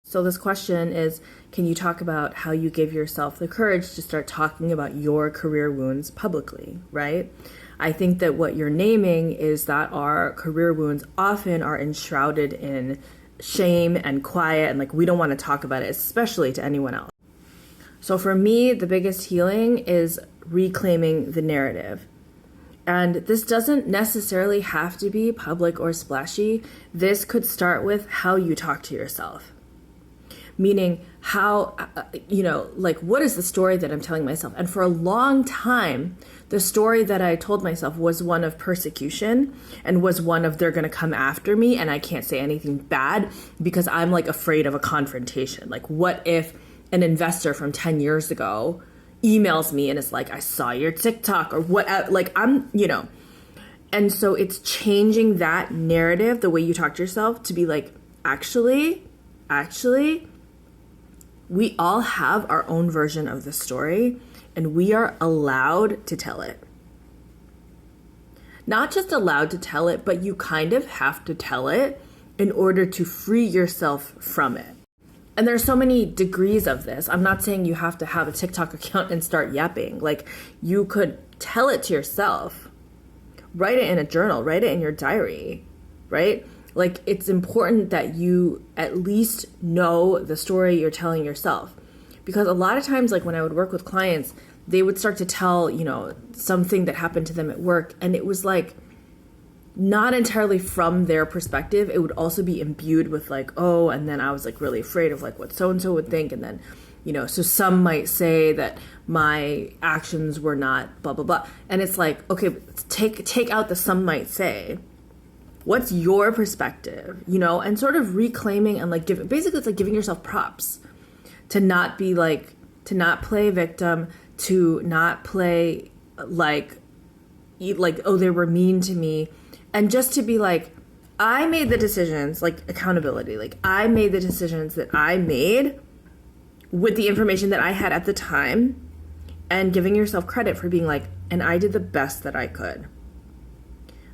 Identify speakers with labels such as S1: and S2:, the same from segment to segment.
S1: So this question is, can you talk about how you gave yourself the courage to start talking about your career wounds publicly, right? I think that what you're naming is that our career wounds often are enshrouded in shame and quiet, and like we don't want to talk about it, especially to anyone else. So for me, the biggest healing is reclaiming the narrative. And this doesn't necessarily have to be public or splashy. This could start with how you talk to yourself. Meaning how, like what is the story that I'm telling myself? And for a long time, the story that I told myself was one of persecution and was one of they're going to come after me and I can't say anything bad because I'm like afraid of a confrontation. Like what if an investor from 10 years ago emails me and is like, I saw your TikTok or what, like and so it's changing that narrative, the way you talk to yourself, to be like, actually, we all have our own version of the story and we are allowed to tell it. Not just allowed to tell it, but you kind of have to tell it in order to free yourself from it. And there's so many degrees of this. I'm not saying you have to have a TikTok account and start yapping. Like you could tell it to yourself, write it in a journal, write it in your diary, right? Like it's important that you at least know the story you're telling yourself. Because a lot of times, like when I would work with clients, they would start to tell, something that happened to them at work. And it was like not entirely from their perspective. It would also be imbued with like, oh, and then I was like really afraid of like what so-and-so would think. And then, so some might say that my actions were not blah, blah, blah. And it's like, okay, take out the some might say. What's your perspective, and sort of reclaiming and like basically it's like giving yourself props to not be like, to not play victim, to not play like, oh, they were mean to me. And just to be like, I made the decisions, like accountability, like I made the decisions that I made with the information that I had at the time and giving yourself credit for being like, and I did the best that I could.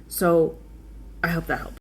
S1: So I hope that helped.